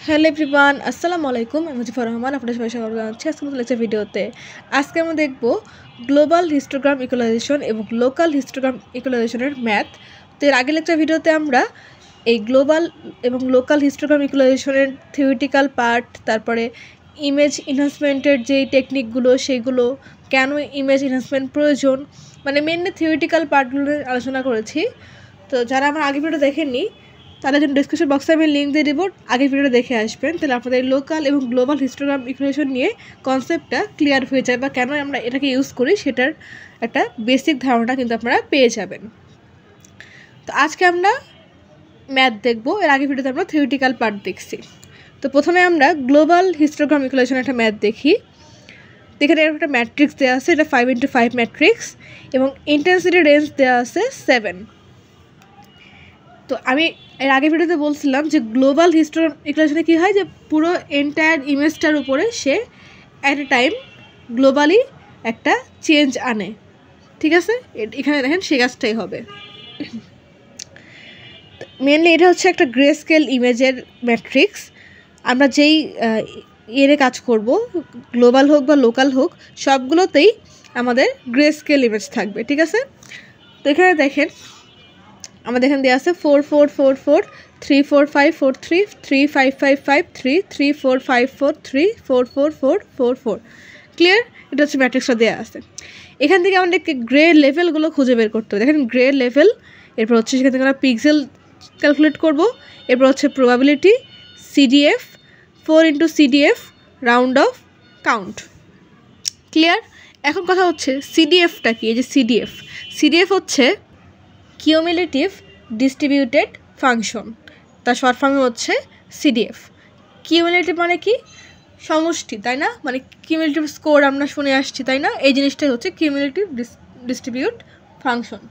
Hello everyone, আসসালামু আলাইকুম। আমি মুজিবুর রহমান, আপনাদের সবাই স্বাগত জানাচ্ছি আজকে নতুন একটা ভিডিওতে। আজকে আমরা দেখব গ্লোবাল হিস্টোগ্রাম ইকুয়ালাইজেশন এবং লোকাল হিস্টোগ্রাম ইকুয়ালাইজেশনের ম্যাথ। তো এর আগের একটা ভিডিওতে আমরা এই গ্লোবাল এবং লোকাল হিস্টোগ্রাম ইকুয়ালাইজেশনের থিওরিটিক্যাল পার্ট, তারপরে ইমেজ এনহান্সমেন্টের যেই টেকনিকগুলো সেগুলো, কেন ইমেজ এনহান্সমেন্ট প্রয়োজন, মানে মেনলি থিওরিটিক্যাল পার্টগুলো আলোচনা করেছি। তো যারা আমার আগের ভিডিও দেখেননি তাদের জন্য ডিসক্রিপশন বক্সে আমি লিঙ্ক দিয়ে দেবো, আগের ভিডিওটা দেখে আসবেন। তাহলে আপনাদের লোকাল এবং গ্লোবাল হিস্টোগ্রাম ইকুয়েশন নিয়ে কনসেপ্টটা ক্লিয়ার হয়ে যায়, বা কেন আমরা এটাকে ইউজ করি সেটার একটা বেসিক ধারণা কিন্তু আপনারা পেয়ে যাবেন। তো আজকে আমরা ম্যাথ দেখবো, এর আগের ভিডিওতে আমরা থিওরিটিক্যাল পার্ট দেখছি। তো প্রথমে আমরা গ্লোবাল হিস্টোগ্রাম ইকুয়েশন একটা ম্যাথ দেখি। এখানে একটা ম্যাট্রিক্স দেওয়া আছে, এটা 5x5 ম্যাট্রিক্স এবং ইন্টেন্সিটি রেঞ্জ দেওয়া আছে 7। তো আমি এর আগের ভিডিওতে বলছিলাম যে গ্লোবাল হিস্টোগ্রাম ইকুয়েশনে কী হয়, যে পুরো এন্টায়ার ইমেজটার উপরে সে অ্যাট এ টাইম গ্লোবালি একটা চেঞ্জ আনে। ঠিক আছে, এখানে দেখেন সে কাজটাই হবে। মেনলি এটা হচ্ছে একটা গ্রে স্কেল ইমেজের ম্যাট্রিক্স। আমরা যেই এরে কাজ করব, গ্লোবাল হোক বা লোকাল হোক, সবগুলোতেই আমাদের গ্রে স্কেল ইমেজ থাকবে। ঠিক আছে, তো এখানে দেখেন আমাদের এখানে দেওয়া আছে 4 4 4 4 3 4 5 4 3 3 5 5 5 3 3 4 5 4 3 4 4 4 4 4। ক্লিয়ার? এটা হচ্ছে ম্যাট্রিক্সটা দেওয়া আছে। এখান থেকে আমাদেরকে গ্রে লেভেলগুলো খুঁজে বের করতে হবে। দেখেন গ্রে লেভেল, এরপর হচ্ছে সেখান থেকে আমরা পিক্সেল ক্যালকুলেট করব, এরপর হচ্ছে probability, CDF, 4 into CDF, round of, count. Clear? এখন কথা হচ্ছে সিডিএফটা কি? এই যে সিডিএফ হচ্ছে কিউমুলেটিভ ডিস্ট্রিবিউটেড ফাংশন, তার শর্ট ফর্ম হচ্ছে সিডিএফ। কিউমুলেটিভ মানে কি? সমষ্টি, তাই না? মানে কিউমুলেটিভ স্কোর আমরা শুনে আসছি, তাই না? এই জিনিসটাই হচ্ছে কিউমুলেটিভ ডিস্ট্রিবিউট ফাংশন।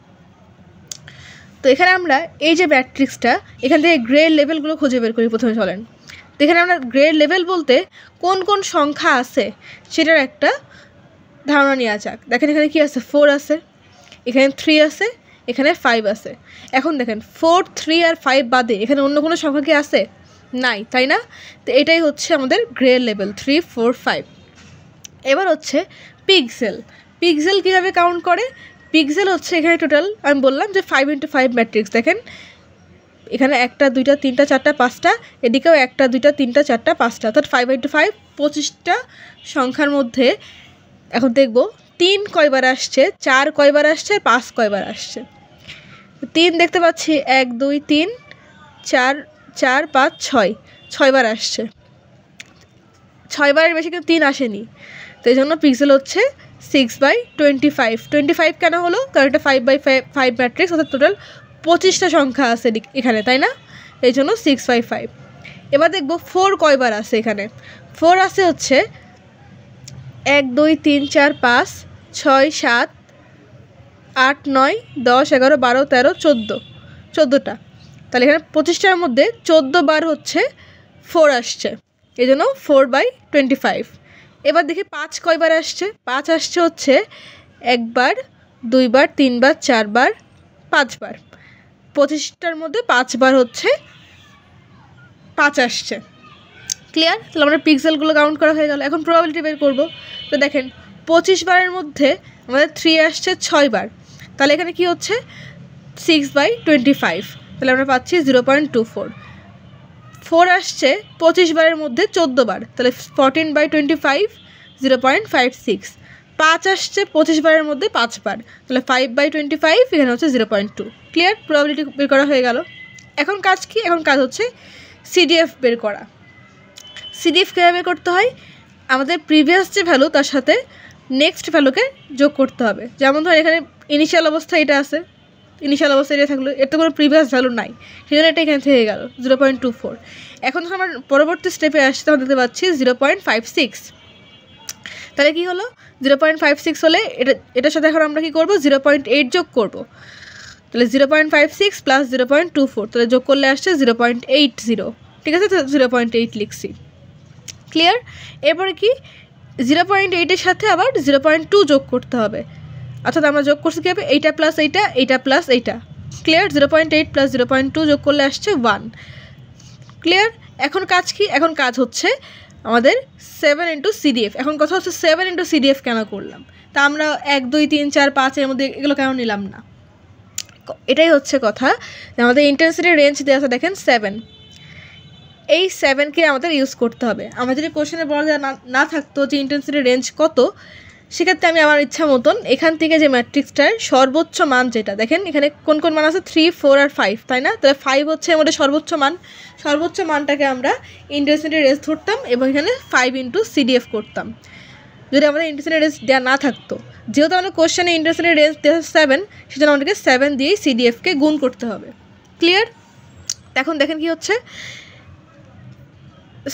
তো এখানে আমরা এই যে ম্যাট্রিক্সটা, এখান থেকে গ্রেড লেভেলগুলো খুঁজে বের করি। প্রথমে চলেন, তো এখানে আমরা গ্রেড লেভেল বলতে কোন কোন সংখ্যা আছে সেটার একটা ধারণা নেওয়া যাক। দেখেন এখানে কি আছে? 4 আছে, এখানে 3 আছে, এখানে 5 আছে। এখন দেখেন 4 3 আর 5 বাদে এখানে অন্য কোনো সংখ্যা কি আছে? নাই, তাই না? তো এটাই হচ্ছে আমাদের গ্রেড লেভেল 3 4 5। এবার হচ্ছে পিক্সেল কীভাবে কাউন্ট করে? পিক্সেল হচ্ছে এখানে টোটাল আমি বললাম যে 5x5 ম্যাট্রিক্স। দেখেন এখানে 1 2 3 4 5টা, এদিকেও 1 2 3 4 5টা, অর্থাৎ 5x5 25টা সংখ্যার মধ্যে এখন দেখব 3 কয়বার আসছে, 4 কয়বার আসছে, 5 কয়বার আসছে। 3 দেখতে পাচ্ছি 1 2 3 4 4 5 6 6বার আসছে। 6বারের বেশি কিন্তু 3 আসেনি, তো এই জন্য পিক্সেল হচ্ছে 6/25। 25 কেন হলো? কারণ এটা 5x5 ম্যাট্রিক্স, অর্থাৎ টোটাল 25টা সংখ্যা আছে এখানে, তাই না? এই জন্য 6/5। এবার দেখব 4 কয়বার আছে। এখানে 4 আছে হচ্ছে 1 2 3 4 5 6 7 8 9 10 11 12 13 14, 14টা। তাহলে এখানে 25টার মধ্যে 14 বার হচ্ছে 4 আসছে, এই জন্য 4/25। এবার দেখি 5 কয়বার আসছে। 5 আসছে হচ্ছে 1 বার 2 বার 3 বার 4 বার 5 বার। 25টার মধ্যে 5 বার হচ্ছে 5 আসছে। ক্লিয়ার? তাহলে আমরা পিক্সেলগুলো কাউন্ট করা হয়ে গেল। এখন প্রবাবিলিটি বের করব। তো দেখেন 25 বারের মধ্যে আমাদের 3 আসছে 6 বার, তাহলে এখানে কি হচ্ছে? 6/25। তাহলে আমরা পাচ্ছি 0.24। 4 আসছে 25 বারের মধ্যে 14 বার, তাহলে 14/25, 0.56। 5 আসছে 25 বারের মধ্যে 5 বার, তাহলে 5/25, এখানে হচ্ছে 0.2। ক্লিয়ার? প্রবাবিলিটি বের করা হয়ে গেল। এখন কাজ কি? এখন কাজ হচ্ছে সিডিএফ বের করা। সিডিএফ কীভাবে করতে হয়? আমাদের প্রিভিয়াস যে ভ্যালু তার সাথে নেক্সট ভ্যালুকে যোগ করতে হবে। যেমন ধর এখানে ইনিশিয়াল অবস্থা এটা আছে, ইনিশিয়াল অবস্থা এটা থাকলো, এর তো কোনো প্রিভিয়াস ভ্যালু নাই, সেই জন্য এটা এখানে থেকে গেল 0.24। এখন যখন আমরা পরবর্তী স্টেপে আসছি তখন দেখতে পাচ্ছি 0.56। তাহলে কি হলো? 0.56 হলে এটার সাথে এখন আমরা কি করব? 0.8 যোগ করব। তাহলে 0.56 প্লাস 0.24, তাহলে যোগ করলে আসছে 0.80। ঠিক আছে, তো 0.8 লিখছি। ক্লিয়ার? এরপরে কি 0.8-এর সাথে আবার 0.2 যোগ করতে হবে, অর্থাৎ আমরা যোগ করছি কীভাবে? এইটা প্লাস এইটা, এইটা প্লাস এইটা। ক্লিয়ার? 0.8 প্লাস 0.2 যোগ করলে আসছে 1। ক্লিয়ার? এখন কাজ কি? এখন কাজ হচ্ছে আমাদের 7 ইন্টু সিডিএফ। এখন কথা হচ্ছে 7 ইন্টু সিডিএফ কেন করলাম, তা আমরা 1 2 3 4 5 এর মধ্যে এগুলো কেন নিলাম না? এটাই হচ্ছে কথা যে আমাদের ইন্টেন্সিটি রেঞ্জ দেওয়া আছে দেখেন 7, এই 7কে আমাদের ইউজ করতে হবে। আমার যদি কোশ্চেনে বলা না থাকতো যে ইন্টেন্সিটি রেঞ্জ কত, সেক্ষেত্রে আমি আমার ইচ্ছা মতন এখান থেকে যে ম্যাট্রিক্সটার সর্বোচ্চ মান যেটা দেখেন এখানে কোন কোন মান আছে 3 4 আর 5, তাই না? তাহলে 5 হচ্ছে আমাদের সর্বোচ্চ মান, সর্বোচ্চ মানটাকে আমরা ইন্টেন্সিটি রেঞ্জ ধরতাম এবং এখানে 5 ইন্টু সিডিএফ করতাম যদি আমাদের ইন্টেন্সিটি রেঞ্জ দেওয়া না থাকতো। যেহেতু আমাদের কোশ্চেনে ইন্টেন্সিটি রেঞ্জ দেওয়া 7, সেজন্য আমাদেরকে 7 দিয়েই সিডিএফকে গুণ করতে হবে। ক্লিয়ার? এখন দেখেন কি হচ্ছে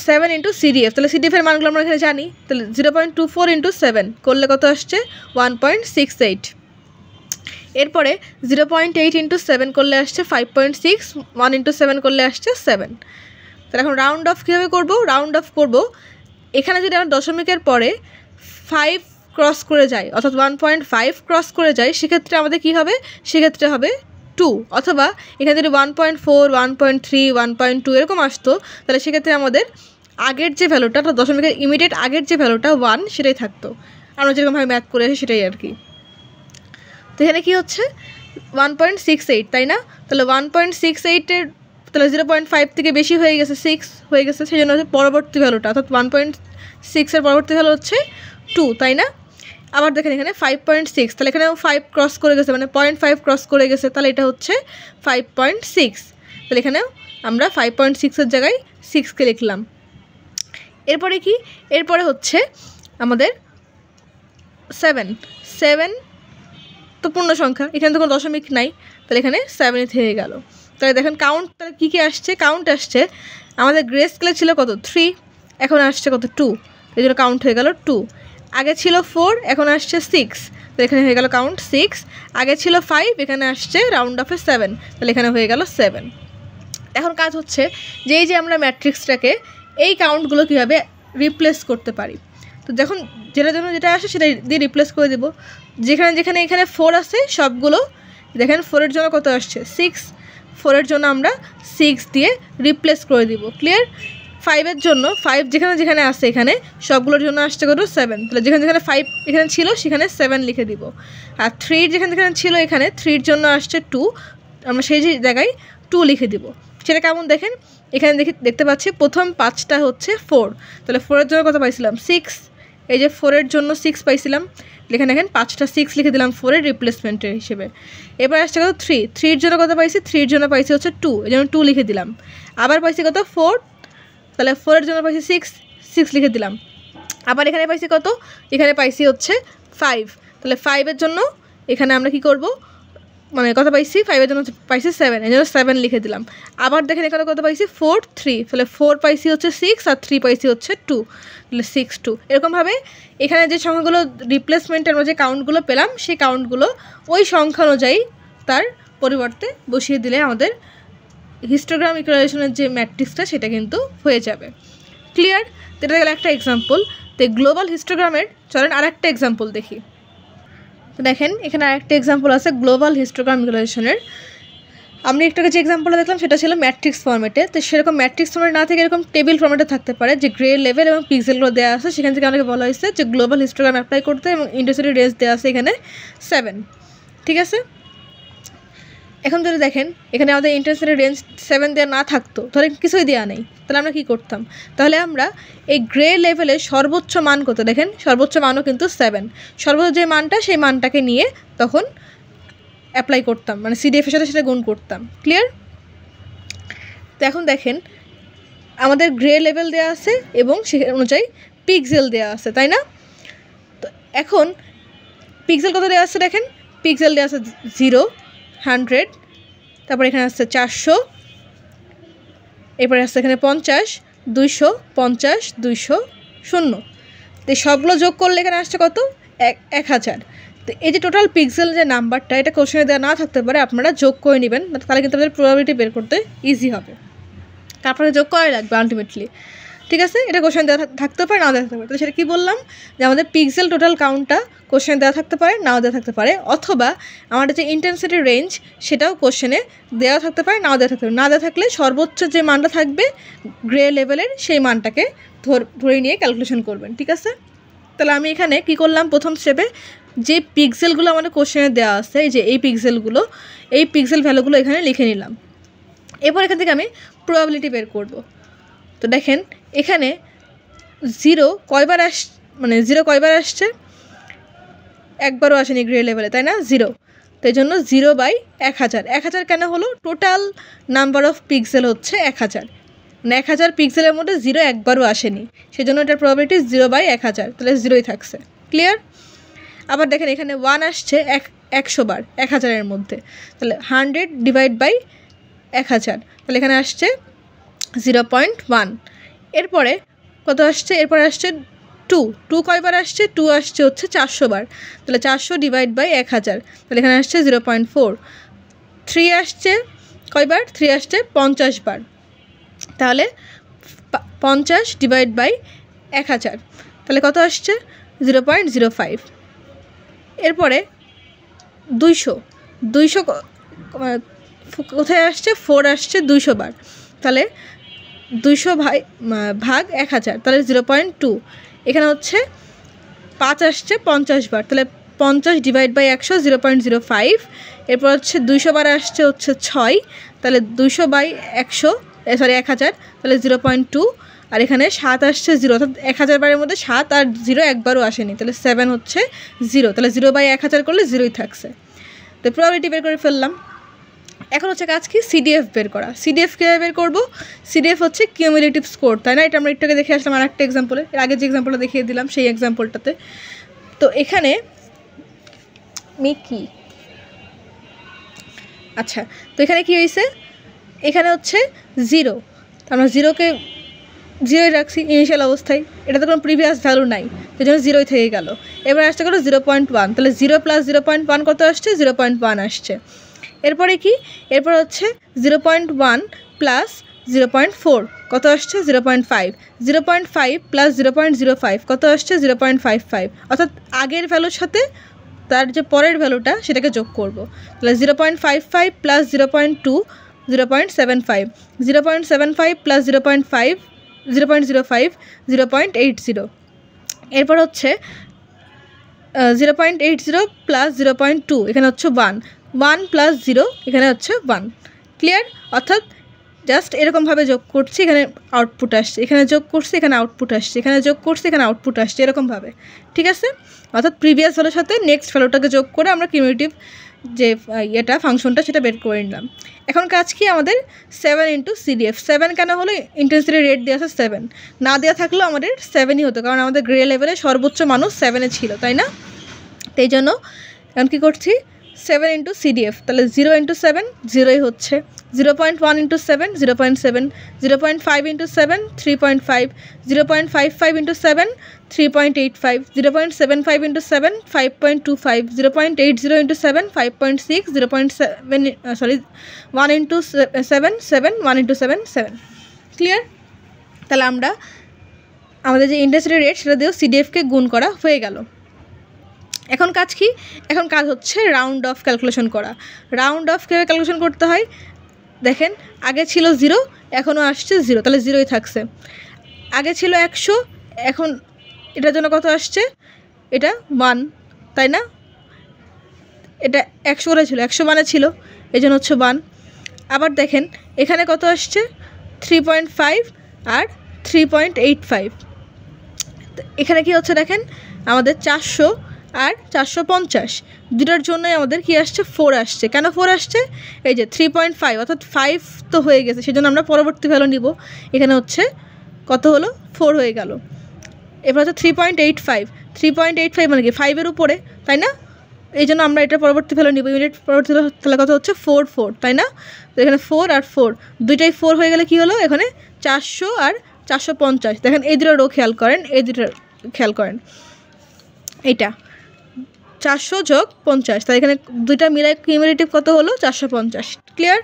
7 ইন্টু সিডিএফ, তাহলে সিডিএফের মানগুলো আমরা এখানে জানি। তাহলে 0.24 ইন্টু 7 করলে কত আসছে 1.68। এরপরে 0.8 ইন্টু 7 করলে আসছে 5.6, 1 ইন্টু 7 করলে আসছে 7। তাহলে এখন রাউন্ড অফ কীভাবে করবো? রাউন্ড অফ করবো এখানে যদি আমরা দশমিকের পরে 5 ক্রস করে যাই, অর্থাৎ 1.5 ক্রস করে যাই, সেক্ষেত্রে আমাদের কী হবে? সেক্ষেত্রে হবে 2, অথবা এখানে যদি 1.4 1.3 1.2 এরকম আসতো, তাহলে সেক্ষেত্রে আমাদের আগের যে ভ্যালুটা, অর্থাৎ দশমিকের ইমিডিয়েট আগের যে ভ্যালুটা 1 সেটাই থাকতো। আমরা যেরকমভাবে ম্যাথ করে আসি সেটাই আর কি। তো এখানে কী হচ্ছে 1.68, তাই না? তাহলে 1.68-এর তাহলে 0.5 থেকে বেশি হয়ে গেছে, 6 হয়ে গেছে, সেই জন্য পরবর্তী ভ্যালুটা অর্থাৎ 1.6-এর পরবর্তী ভ্যালু হচ্ছে 2, তাই না? আবার দেখেন এখানে 5.6, তাহলে এখানেও 5 ক্রস করে গেছে, মানে 0.5 ক্রস করে গেছে, তাহলে এটা হচ্ছে 5.6। তাহলে এখানেও আমরা 5.6-এর জায়গায় 6কে লিখলাম। এরপরে কি? এরপরে হচ্ছে আমাদের 7 তো পূর্ণ সংখ্যা, এখানে তো কোনো দশমিক নাই, তাহলে এখানে 7 থেকে গেল। তাহলে দেখেন কাউন্ট, তাহলে কী কী আসছে? কাউন্ট আসছে আমাদের গ্রে স্কেলে ছিল কত 3, এখন আসছে কত 2, এই জন্য কাউন্ট হয়ে গেল 2। আগে ছিল 4, এখন আসছে 6, তো এখানে হয়ে গেল কাউন্ট 6। আগে ছিল 5, এখানে আসছে রাউন্ড অফে 7, তাহলে এখানে হয়ে গেল 7। এখন কাজ হচ্ছে যে এই যে আমরা ম্যাট্রিক্সটাকে এই কাউন্টগুলো কীভাবে রিপ্লেস করতে পারি। তো যখন যেটার জন্য যেটা আসে সেটা দিয়ে রিপ্লেস করে দেবো। যেখানে যেখানে এখানে 4 আছে সবগুলো দেখেন 4-এর জন্য কত আসছে 6, 4-এর জন্য আমরা 6 দিয়ে রিপ্লেস করে দিব। ক্লিয়ার? 5-এর জন্য 5 যেখানে যেখানে আসে এখানে সবগুলোর জন্য আসছে কত 7, তাহলে যেখানে যেখানে 5 এখানে ছিল সেখানে 7 লিখে দিব। আর 3 যেখানে যেখানে ছিল এখানে 3-এর জন্য আসছে 2, আমরা সেই জায়গায় 2 লিখে দিব। সেটা কেমন দেখেন এখানে দেখতে পাচ্ছি প্রথম 5টা হচ্ছে 4, তাহলে 4-এর জন্য কত পাইছিলাম 6, এই যে 4-এর জন্য 6 পাইছিলাম, এখানে দেখেন 5টা 6 লিখে দিলাম 4-এর রিপ্লেসমেন্টের হিসেবে। এবার আসছে কত 3-এর জন্য কত পাইছি 3-এর জন্য পাইছি হচ্ছে 2, এই জন্য 2 লিখে দিলাম। আবার পাইছি কত 4, তাহলে 4-এর জন্য পাইছি 6 লিখে দিলাম। আবার এখানে পাইছি কত, এখানে পাইছি হচ্ছে 5, তাহলে 5-এর জন্য এখানে আমরা কি করব, মানে কত পাইছি 5-এর জন্য পাইছি 7, এই জন্য 7 লিখে দিলাম। আবার দেখেন এখানে কত পাইছি 4 3, তাহলে 4 পাইছি হচ্ছে 6 আর 3 পাইছি হচ্ছে 2, তাহলে 6 2। এরকমভাবে এখানে যে সংখ্যাগুলো রিপ্লেসমেন্টের যে কাউন্টগুলো পেলাম সেই কাউন্টগুলো ওই সংখ্যা অনুযায়ী তার পরিবর্তে বসিয়ে দিলে আমাদের হিস্টোগ্রাম ইকুয়ালাইজেশনের যে ম্যাট্রিক্সটা সেটা কিন্তু হয়ে যাবে। ক্লিয়ার? এটা গেল একটা এক্সাম্পল। তো গ্লোবাল হিস্টোগ্রামের চলেন আরেকটা এক্সাম্পল দেখি। তো দেখেন এখানে আরেকটা এক্সাম্পল আছে গ্লোবাল হিস্টোগ্রাম ইকুয়ালাইজেশনের। আমি একটু যে এক্সাম্পলটা দেখলাম সেটা ছিল ম্যাট্রিক্স ফর্মেটে। তো সেরকম ম্যাট্রিক্স ফর্মেট না থেকে এরকম টেবিল ফর্মেটে থাকতে পারে, যে গ্রে লেভেল এবং পিক্সেলগুলো দেওয়া আছে, সেখান থেকে আমাকে বলা হয়েছে যে গ্লোবাল হিস্টোগ্রাম অ্যাপ্লাই করতে, এবং ইন্টেন্সিটি রেঞ্জ দেওয়া আছে এখানে 7। ঠিক আছে? এখন যদি দেখেন এখানে আমাদের ইন্টেন্সিটি রেঞ্জ 7 দেওয়া না থাকতো, তাহলে কিছুই দেওয়া নেই, তাহলে আমরা কী করতাম? তাহলে আমরা এই গ্রে লেভেলের সর্বোচ্চ মান কত দেখেন, সর্বোচ্চ মানও কিন্তু 7, সর্বোচ্চ যে মানটা সেই মানটাকে নিয়ে তখন অ্যাপ্লাই করতাম, মানে সিডিএফের সাথে সেটা গুণ করতাম। ক্লিয়ার? তো এখন দেখেন আমাদের গ্রে লেভেল দেওয়া আছে এবং সে অনুযায়ী পিক্সেল দেওয়া আছে, তাই না? তো এখন পিক্সেল কত দেওয়া আছে দেখেন, পিক্সেল দেওয়া আছে 0 100, তারপর এখানে আসছে 400, এরপরে আসছে এখানে 50 200 50 200 0। তো সবগুলো যোগ করলে এখানে আসছে কত 1000। তো এই যে টোটাল পিক্সেল যে নাম্বারটা, এটা কোশ্চেনে দেওয়া না থাকতে পারে, আপনারা যোগ করে নেবেন, তাহলে কিন্তু আপনাদের প্রবাবিলিটি বের করতে ইজি হবে। তারপরে যোগ করাই লাগবে আলটিমেটলি। ঠিক আছে, এটা কোশ্চেন দেওয়া থাকতে পারে, নাও দেওয়া থাকতে পারে। তাহলে সেটা কী বললাম যে আমাদের পিক্সেল টোটাল কাউন্টটা কোশ্চেনে দেওয়া থাকতে পারে, নাও দেওয়া থাকতে পারে, অথবা আমাদের যে ইন্টেন্সিটি রেঞ্জ সেটাও কোশ্চেনে দেওয়া থাকতে পারে, নাও দেওয়া থাকতে পারে। না দেওয়া থাকলে সর্বোচ্চ যে মানটা থাকবে গ্রে লেভেলের সেই মানটাকে ধরে নিয়ে ক্যালকুলেশন করবেন। ঠিক আছে, তাহলে আমি এখানে কি করলাম, প্রথম স্টেপে যে পিক্সেলগুলো আমাদের কোশ্চেনে দেওয়া আছে, এই যে এই পিক্সেলগুলো, এই পিক্সেল ভ্যালুগুলো এখানে লিখে নিলাম। এরপর এখান থেকে আমি প্রবাবিলিটি বের করব। তো দেখেন এখানে জিরো কয়বার কয়বার আসছে, একবারও আসেনি গ্রে লেভেলে, তাই না, জিরো। তো এই জন্য 0/1000। 1000 কেন হলো, টোটাল নাম্বার অফ পিক্সেল হচ্ছে 1000, মানে 1000 পিক্সেলের মধ্যে জিরো একবারও আসেনি, সেই জন্য এটার প্রবাবিলিটি 0/1000, তাহলে জিরোই থাকছে। ক্লিয়ার? আবার দেখেন এখানে 1 আসছে 100 বার 1000-এর মধ্যে, তাহলে 100/1000, তাহলে এখানে আসছে 0.1। এরপরে কত আসছে, এরপরে আসছে 2 কয়বার আসছে, 2 আসছে হচ্ছে 400 বার, তাহলে 400/1000, তাহলে এখানে আসছে 0.4। 3 আসছে কয়বার, 3 আসছে 50 বার, তাহলে 50/1000, তাহলে কত আসছে 0.05। এরপরে 200 কোথায় আসছে, 4 আসছে 200 বার, তাহলে 200/1000, তাহলে 0.2। এখানে হচ্ছে 5 আসছে 50 বার, তাহলে 50/100 0.05। এরপর হচ্ছে 200 বার আসছে হচ্ছে 6, তাহলে 200/1000, তাহলে 0.2। আর এখানে 7 আসছে 0, অর্থাৎ 1000 বারের মধ্যে 7 আর 0 একবারও আসেনি, তাহলে 7 হচ্ছে 0, তাহলে 0/1000 করলে 0ই থাকছে। তো প্রবাবিলিটি বের করে ফেললাম। এখন হচ্ছে কাজ কি, সিডিএফ বের করা। সিডিএফ কীভাবে বের করবো, সিডিএফ হচ্ছে কিউমুলেটিভ স্কোর, তাই না, এটা আমরা একটু আগে দেখে আসলাম আর একটা এক্সাম্পলে, এর আগে যে এক্সাম্পলটা দেখিয়ে দিলাম সেই এক্সাম্পলটাতে। তো এখানে আচ্ছা, তো এখানে কি হয়েছে, এখানে হচ্ছে 0, আমরা 0কে 0 রাখছি ইনিশিয়াল অবস্থায়, এটা তো কোনো প্রিভিয়াস ভ্যালু নাই, সেই জন্য 0ই থেকে গেল। এবার আসতে গেলো 0.1, তাহলে 0 + 0.1 কত আসছে, 0.1 আসছে। এরপরে কি, এরপর হচ্ছে 0.1 + 0.4 কত আসছে, 0.5। 0.5 + 0.05 কত আসছে, 0.55, অর্থাৎ আগের ভ্যালুর সাথে তার যে পরের ভ্যালুটা সেটাকে যোগ করব, তাহলে 0.55 + 0.2 0.75, 0.75 + 0.05 0.80। এরপর হচ্ছে 0.80 + 0.2, এখানে হচ্ছে 1 + 0, এখানে হচ্ছে 1। ক্লিয়ার? অর্থাৎ জাস্ট এরকমভাবে যোগ করছি, এখানে আউটপুট আসছে, এখানে যোগ করছি, এখানে আউটপুট আসছে, এখানে যোগ করছি, এখানে আউটপুট আসছে, এরকমভাবে। ঠিক আছে, অর্থাৎ প্রিভিয়াস ভ্যালুর সাথে নেক্সট ভ্যালুটাকে যোগ করে আমরা কিউমুলেটিভ যে ফাংশনটা সেটা বের করে নিলাম। এখন কাজ কি, আমাদের 7 × সিডিএফ। 7 কেন হলো, ইন্টেন্সিটি রেট দেওয়া আছে 7, না দেওয়া থাকলেও আমাদের 7ই হতো, কারণ আমাদের গ্রে লেভেলে সর্বোচ্চ মানুষ 7-এ ছিল, তাই না। তো এই জন্য এখন কী করছি, 7 × সিডিএফ, তাহলে 0 × 7 0ই হচ্ছে, 0.1 × 7 0.7, 0.5 × 7 3.5, 0.55 × 7 3.85, 0.75 × 7 5.25, 0.80 × 7 5.6, 1 × 7 7, 1 × 7 7। ক্লিয়ার? তাহলে আমাদের যে ইন্টেন্সিটি রেট সেটা দিয়েও সিডিএফকে গুণ করা হয়ে গেল। এখন কাজ কি, এখন কাজ হচ্ছে রাউন্ড অফ ক্যালকুলেশন করা। রাউন্ড অফ কীভাবে ক্যালকুলেশন করতে হয়, দেখেন আগে ছিল 0, এখনও আসছে 0, তাহলে 0ই থাকছে। আগে ছিল 100, এখন এটার জন্য কত আসছে, এটা 1, তাই না, এটা 100 করে ছিল, 101 ছিল, এই জন্য হচ্ছে 1। আবার দেখেন এখানে কত আসছে, 3.5 আর 3.85। এখানে কি হচ্ছে দেখেন, আমাদের 400 আর 450 দুটার জন্যই আমাদের কি আসছে, 4 আসছে। কেন 4 আসছে, এই যে 3.5, অর্থাৎ 5 তো হয়ে গেছে, সেজন্য আমরা পরবর্তী ভ্যালু নিব। এখানে হচ্ছে কত হলো, 4 হয়ে গেল। এবার হচ্ছে 3.85 মানে কি 5-এর উপরে, তাই না, এই জন্য আমরা এটা পরবর্তী ভ্যালু নিব। ইমিডিয়েট পরবর্তী তাহলে কত হচ্ছে, 4 তাই না। তো এখানে 4 আর 4 দুইটাই 4 হয়ে গেলে কি হলো, এখানে 400 আর 450। দেখেন এই দুটো রো খেয়াল করেন, এই দুটো খেয়াল করেন, এইটা 400 + 50, তাই এখানে দুইটা মিলাই কিউমুলেটিভ কত হলো, 450। ক্লিয়ার?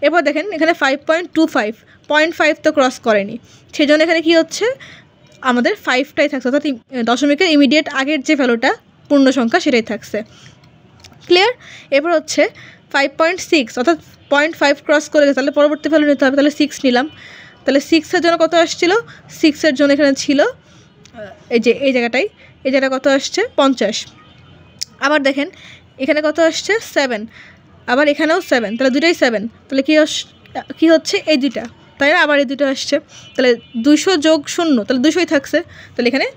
এরপর দেখেন এখানে 5.25 0.5 তো ক্রস করেনি, সেই জন্য এখানে কী হচ্ছে আমাদের 5টাই থাকছে, অর্থাৎ দশমিকের ইমিডিয়েট আগের যে ভ্যালুটা পূর্ণ সংখ্যা সেটাই থাকছে। ক্লিয়ার? এরপর হচ্ছে 5.6 অর্থাৎ 0.5 ক্রস করে গেছে, তাহলে পরবর্তী ভ্যালু নিতে হবে, তাহলে 6 নিলাম। তাহলে 6-এর জন্য কত আসছিল? 6-এর জন্য এখানে ছিল এই জায়গাটা কত আসছে? 50। আবার দেখেন এখানে কত আসছে? 7। আবার এখানেও 7, তাহলে দুটোই 7, তাহলে কী হচ্ছে? এই দুইটা, তাই না? আবার এই দুটো আসছে, তাহলে 200 যোগ 0, তাহলে 200ই থাকছে। তাহলে এখানে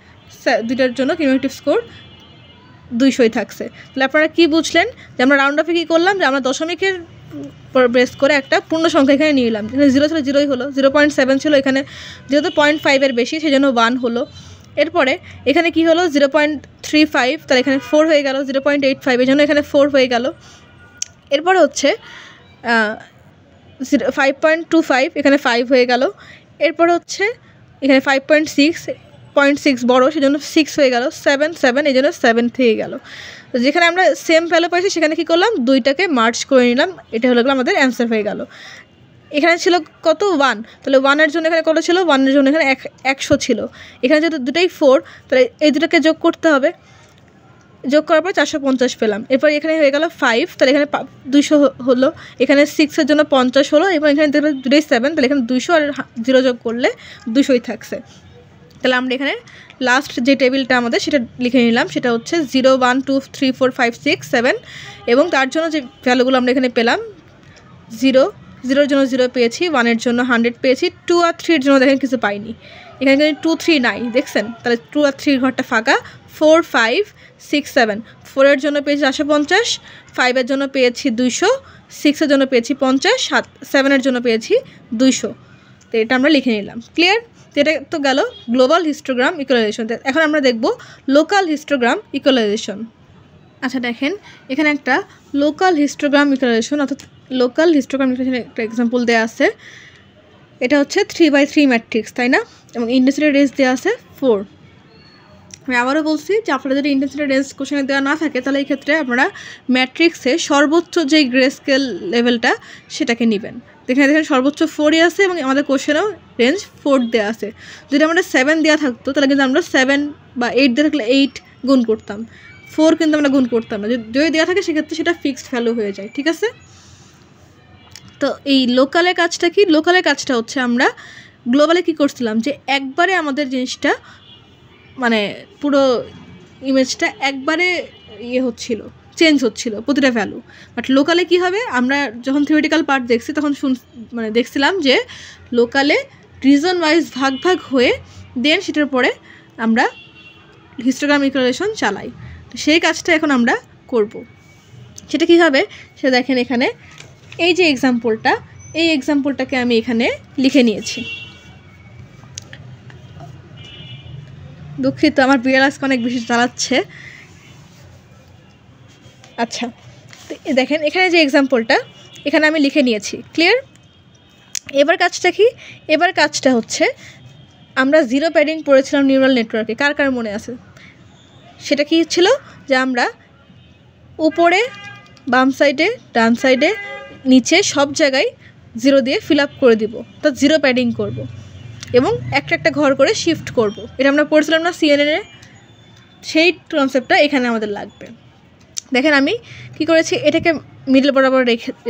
দুইটার জন্য কিউমুলেটিভ স্কোর 200ই থাকছে। তাহলে আপনারা কি বুঝলেন যে আমরা রাউন্ড অফে কী করলাম, যে আমরা দশমিকের বেস করে একটা পূর্ণ সংখ্যা এখানে নিয়ে নিলাম। এখানে 0 ছিল, 0ই হলো। 0.7 ছিল, এখানে যেহেতু 0.5-এর বেশি সেই জন্য 1 হলো। এরপরে এখানে কি হলো? 0.35, তাহলে এখানে 4 হয়ে গেল। 0.85, এই জন্য এখানে 4 হয়ে গেল। এরপরে হচ্ছে 5.25, এখানে 5 হয়ে গেল। এরপরে হচ্ছে এখানে 5.6 বড়, সেজন্য 6 হয়ে গেল। 7 এই জন্য 7 থেকে গেল। তো যেখানে আমরা সেম ভ্যালু পাইছি সেখানে কী করলাম? দুইটাকে মার্জ করে নিলাম, এটা হলো আমাদের অ্যান্সার হয়ে গেল। এখানে ছিল কত? 1, তাহলে 1-এর জন্য এখানে কত ছিল? 1-এর জন্য এখানে 100 ছিল। এখানে যেহেতু দুটোই 4, তাহলে এই দুটোকে যোগ করতে হবে, যোগ করার পর 450 পেলাম। এরপর এখানে হয়ে গেল 5, তাহলে এখানে 200 হলো। এখানে 6-এর জন্য 50 হলো, এবং এখানে দুটোই 7, তাহলে এখানে 200 আর 0 যোগ করলে 200ই থাকছে। তাহলে আমরা এখানে লাস্ট যে টেবিলটা আমাদের সেটা লিখে নিলাম, সেটা হচ্ছে 0 1 2 3 4 5 6 7, এবং তার জন্য যে ভ্যালুগুলো আমরা এখানে পেলাম, 0-এর জন্য 0 পেয়েছি, 1-এর জন্য 100 পেয়েছি, 2 আর 3-এর জন্য দেখেন কিছু পাইনি, এখানে কিন্তু 2 3 নাই, দেখছেন? তাহলে 2 আর 3 ঘরটা ফাঁকা। 4 5 6 7, 4-এর জন্য পেয়েছি 450, 5-এর জন্য পেয়েছি 200, 6-এর জন্য পেয়েছি 50, 7-এর জন্য পেয়েছি 200। তো এটা আমরা লিখে নিলাম। ক্লিয়ার? এটা তো গেল গ্লোবাল হিস্টোগ্রাম ইকুয়ালাইজেশন। এখন আমরা দেখব লোকাল হিস্টোগ্রাম ইকুয়ালাইজেশন। আচ্ছা দেখেন এখানে একটা লোকাল হিস্টোগ্রাম ইকুয়ালাইজেশন, অর্থাৎ লোকাল হিস্টোগ্রাম ইকুয়ালাইজেশন একটা এক্সাম্পল দেওয়া আছে। এটা হচ্ছে 3/3 ম্যাট্রিক্স, তাই না? এবং ইন্টেন্সিটি রেঞ্জ দেওয়া আছে 4। আমি আবারও বলছি যে আপনারা যদি ইন্টেন্সিটি রেঞ্জ কোশ্চেনে দেওয়া না থাকে, তাহলে এই ক্ষেত্রে আপনারা ম্যাট্রিক্সে সর্বোচ্চ যে গ্রে স্কেল লেভেলটা সেটাকে নেবেন। এখানে দেখেন সর্বোচ্চ 4ই আছে, এবং আমাদের কোশ্চেনেও রেঞ্জ 4 দেওয়া আছে। যদি আমাদের 7 দেওয়া থাকতো, তাহলে কিন্তু আমরা 7 বা 8 দেওয়া থাকলে 8 গুণ করতাম, 4 কিন্তু আমরা গুণ করতাম না। যদি দেওয়া থাকে সেক্ষেত্রে সেটা ফিক্সড ভ্যালু হয়ে যায়। ঠিক আছে? তো এই লোকালের কাজটা কি? লোকালের কাজটা হচ্ছে আমরা গ্লোবালে কি করছিলাম, যে একবারে আমাদের জিনিসটা মানে পুরো ইমেজটা একবারে হচ্ছিল, চেঞ্জ হচ্ছিল প্রতিটা ভ্যালু। বাট লোকালে কি হবে, আমরা যখন থিওরিটিক্যাল পার্ট দেখছি তখন দেখছিলাম যে লোকালে রিজন ওয়াইজ ভাগ ভাগ হয়ে দেন সেটার পরে আমরা হিস্টোগ্রাম ইকুয়ালাইজেশন চালাই। তো সেই কাজটা এখন আমরা করব। সেটা কী হবে সেটা দেখেন এখানে এই যে এক্সাম্পলটা, এই এক্সাম্পলটাকে আমি এখানে লিখে নিয়েছি। দুঃখিত, আমার বিড়াল আজকে অনেক বেশি চালাচ্ছে। আচ্ছা দেখেন এখানে যে এক্সাম্পলটা এখানে আমি লিখে নিয়েছি। ক্লিয়ার? এবার কাজটা কি? এবার কাজটা হচ্ছে আমরা জিরো প্যাডিং পড়েছিলাম নিউরাল নেটওয়ার্কে, কার কার মনে আছে? সেটা কি ছিল যে আমরা উপরে, বাম সাইডে, ডান সাইডে, নিচে সব জায়গায় 0 দিয়ে ফিল আপ করে দিব, তো জিরো প্যাডিং করব এবং একটা একটা ঘর করে শিফট করব। এটা আমরা পড়ছিলাম না CNN-এ? সেই কনসেপ্টটা এখানে আমাদের লাগবে। দেখেন আমি কি করেছি, এটাকে মিডল বরাবর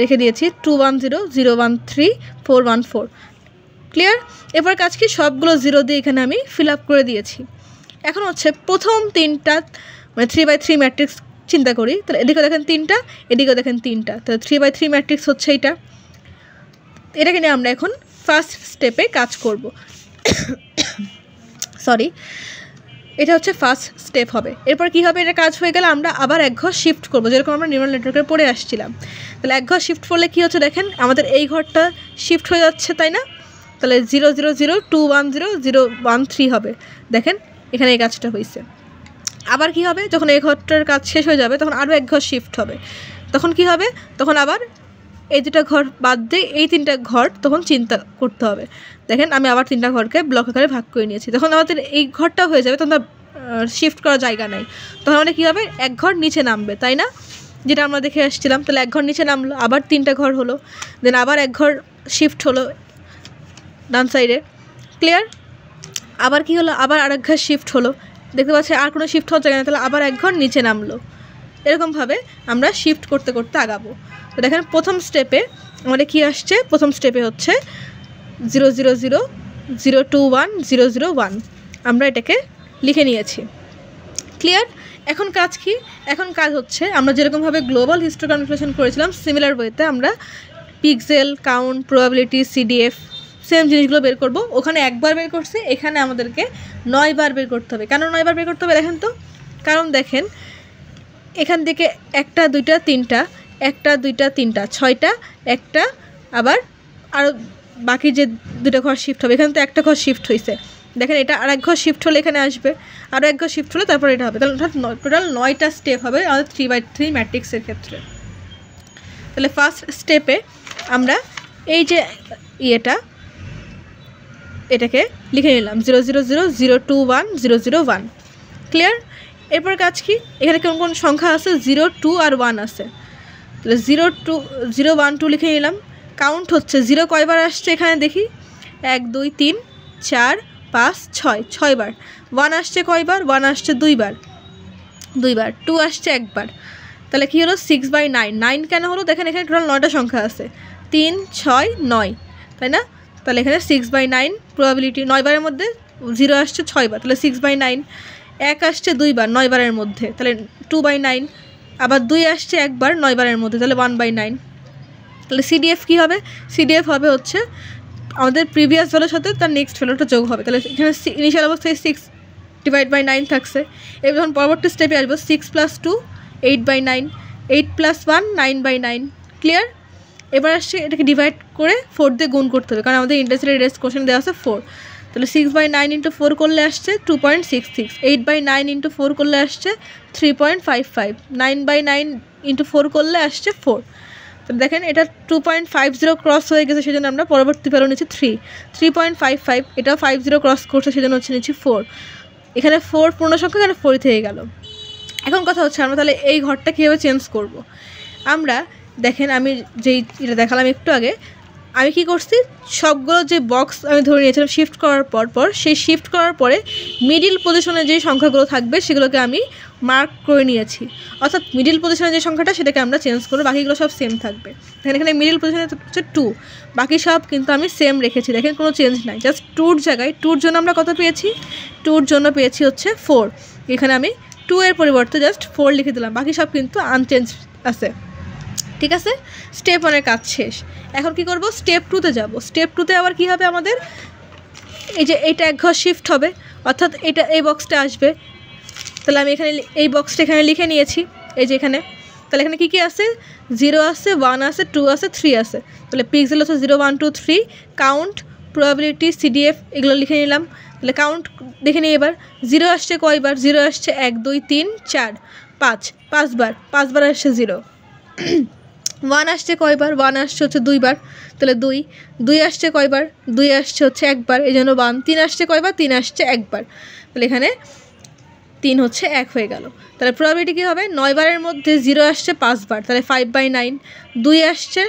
রেখে দিয়েছি 2 1 0 0 1 3 4 1 4। ক্লিয়ার? এবার কাজ কি, সবগুলো 0 দিয়ে এখানে আমি ফিল আপ করে দিয়েছি। এখন হচ্ছে প্রথম 3টা মানে 3/3 ম্যাট্রিক্স চিন্তা করি, তাহলে এদিকেও দেখেন 3টা, এদিকেও দেখেন 3টা, তাহলে 3/3 ম্যাট্রিক্স হচ্ছে এটাকে নিয়ে আমরা এখন ফার্স্ট স্টেপে কাজ করব। সরি, এটা হচ্ছে ফার্স্ট স্টেপ হবে। এরপর কি হবে, এটা কাজ হয়ে গেলে আমরা আবার এক ঘর শিফট করব, যেরকম আমরা নিউরাল নেটওয়ার্কে পড়ে আসছিলাম। তাহলে এক ঘর শিফট করলে কী হচ্ছে দেখেন, আমাদের এই ঘরটা শিফট হয়ে যাচ্ছে, তাই না? তাহলে 0 0 0 2 1 0 0 1 3 হবে। দেখেন এখানে এই কাজটা হয়েছে। আবার কি হবে, যখন এই ঘরটার কাজ শেষ হয়ে যাবে তখন আরও এক ঘর শিফট হবে। তখন কি হবে, তখন আবার এই দুটো ঘর বাদ দিয়ে এই 3টা ঘর তখন চিন্তা করতে হবে। দেখেন আমি আবার 3টা ঘরকে ব্লক আকারে ভাগ করে নিয়েছি। তখন আমাদের এই ঘরটা হয়ে যাবে, তখন শিফট করার জায়গা নাই। তখন আমাদের কী হবে, এক ঘর নিচে নামবে, তাই না? যেটা আমরা দেখে আসছিলাম। তাহলে এক ঘর নিচে নামলো, আবার 3টা ঘর হলো, দেন আবার এক ঘর শিফট হলো, ডান সাইডে। ক্লিয়ার? আবার কি হলো, আবার আরেক ঘর শিফট হলো, দেখতে পাচ্ছি আর কোনো শিফট হচ্ছে না, তাহলে আবার এক ঘর নিচে নামলো। এরকমভাবে আমরা শিফট করতে করতে আগাবো। তো দেখেন প্রথম স্টেপে আমাদের কী আসছে, প্রথম স্টেপে হচ্ছে 0 0 0 0 2 1 0 0 1, আমরা এটাকে লিখে নিয়েছি। ক্লিয়ার? এখন কাজ কি? এখন কাজ হচ্ছে আমরা যেরকমভাবে গ্লোবাল হিস্টোগ্রাম ক্যালকুলেশন করেছিলাম সিমিলার ওয়েতে আমরা pixel, count, probability, CDF same জিনিসগুলো বের করব। ওখানে একবার বের করছি, এখানে আমাদেরকে 9 বার বের করতে হবে। কেন 9 বার বের করতে হবে দেখেন তো? কারণ দেখেন এখান থেকে 1 2 3 1 2 3 6টা, একটা আবার আরও বাকি যে 2টা ঘর শিফট হবে, এখানে তো একটা ঘর শিফট হয়েছে, দেখেন এটা আর এক ঘর শিফট হলে এখানে আসবে, আরও এক ঘর শিফট হলে তারপর এটা হবে, তাহলে টোটাল 9টা স্টেপ হবে আমাদের 3/3 ম্যাট্রিক্সের ক্ষেত্রে। তাহলে ফার্স্ট স্টেপে আমরা এই যে এটাকে লিখে নিলাম 0 0 0 0 2 1 0 0 1। ক্লিয়ার? এরপর কাজ কি, এখানে কোন কোন সংখ্যা আছে, 0 2 আর 1 আছে, তাহলে 0 1 2 লিখে নিলাম। কাউন্ট হচ্ছে 0 কয়বার আসছে এখানে দেখি, 1 2 3 4 5 6 6 বার। 1 আসছে কয়বার, 1 আসছে 2 বার, 2 আসছে 1 বার, তাহলে কী হলো 6/9। 9 কেন হলো, দেখেন এখানে টোটাল 9টা সংখ্যা আছে, 3 6 9, তাই না? তাহলে এখানে 6/9 প্রবাবিলিটি, 9 বারের মধ্যে 0 আসছে 6 বার, তাহলে 6/9। 1 আসছে 2 বার 9 বারের মধ্যে, তাহলে 2/9। আবার 2 আসছে 1 বার 9 বারের মধ্যে, তাহলে 1/9। তাহলে সিডিএফ কী হবে, সিডিএফ হবে হচ্ছে আমাদের প্রিভিয়াস ভ্যালুর সাথে তার নেক্সট ভ্যালুটা যোগ হবে। তাহলে এখানে ইনিশিয়াল অবস্থায় 6/9 থাকছে, এবার যখন পরবর্তী স্টেপে আসবো 6 + 2 8/9, 8 + 1 9/9। ক্লিয়ার? এবার আসছে এটাকে ডিভাইড করে 4 দিয়ে গুণ করতে হবে, কারণ আমাদের ইন্টারসিটি রেস কোশ্চেন দেওয়া আছে 4। তাহলে 6/9 × 4 করলে আসছে 2.66, 8/9 × 4 করলে আসছে 3.55, 9/9 × 4 করলে আসছে 4। তো দেখেন এটা 2.50 ক্রস হয়ে গেছে, সেজন্য আমরা পরবর্তী ভ্যালু নিচ্ছি 3। 3.55 এটাও 50 ক্রস করছে, সেজন্য হচ্ছে নিচ্ছি 4। এখানে 4 পূর্ণ সংখ্যা, এখানে 4 থেকে গেল। এখন কথা হচ্ছে আমরা তাহলে এই ঘরটা কীভাবে চেঞ্জ করব। আমরা দেখেন আমি যেই এটা দেখালাম একটু আগে, আমি কি করছি, সবগুলো যে বক্স আমি ধরে নিয়েছিলাম শিফট করার পর সেই শিফট করার পরে মিডিল পজিশনে যে সংখ্যাগুলো থাকবে সেগুলোকে আমি মার্ক করে নিয়েছি, অর্থাৎ মিডিল পজিশনে যে সংখ্যাটা সেটাকে আমরা চেঞ্জ করবো, বাকিগুলো সব সেম থাকবে। দেখেন এখানে মিডিল পজিশনে হচ্ছে 2, বাকি সব কিন্তু আমি সেম রেখেছি, দেখেন কোনো চেঞ্জ নাই, জাস্ট 2-র জায়গায় 2-র জন্য আমরা কত পেয়েছি, 2-র জন্য পেয়েছি হচ্ছে 4। এখানে আমি 2 এর পরিবর্তে জাস্ট 4 লিখে দিলাম, বাকি সব কিন্তু আনচেঞ্জ আছে। ঠিক আছে, স্টেপ 1-এর কাজ শেষ। এখন কি করব, স্টেপ 2-তে যাব। স্টেপ 2-তে আবার কি হবে আমাদের, এই যে এইটা এক ঘর শিফট হবে, অর্থাৎ এটা এই বক্সটা আসবে, তাহলে আমি এখানে এই বক্সটা এখানে লিখে নিয়েছি, এই যে এখানে। তাহলে এখানে কী কী আছে, 0 আছে, 1 আছে, 2 আছে, 3 আছে। তাহলে পিক্সেল হচ্ছে 0 1 2 3, কাউন্ট, প্রবাবিলিটি, সিডিএফ এগুলো লিখে নিলাম। তাহলে কাউন্ট দেখে নিই এবার, 0 আসছে কয়বার, 0 আসছে 1 2 3 4 5, 5 বার, 5 বার আসছে 0। 1 আসছে কয়বার, 1 আসছে হচ্ছে 2 বার, তাহলে 2। 2 আসছে কয়বার, 2 আসছে হচ্ছে 1 বার, এই জন্য 1। 3 আসছে কয়বার, 3 আসছে 1 বার, তাহলে এখানে 3 হচ্ছে 1 হয়ে গেল। তাহলে প্রবাবিলিটি কী হবে, 9 বারের মধ্যে 0 আসছে 5 বার, তাহলে 5/9। 2 আসছে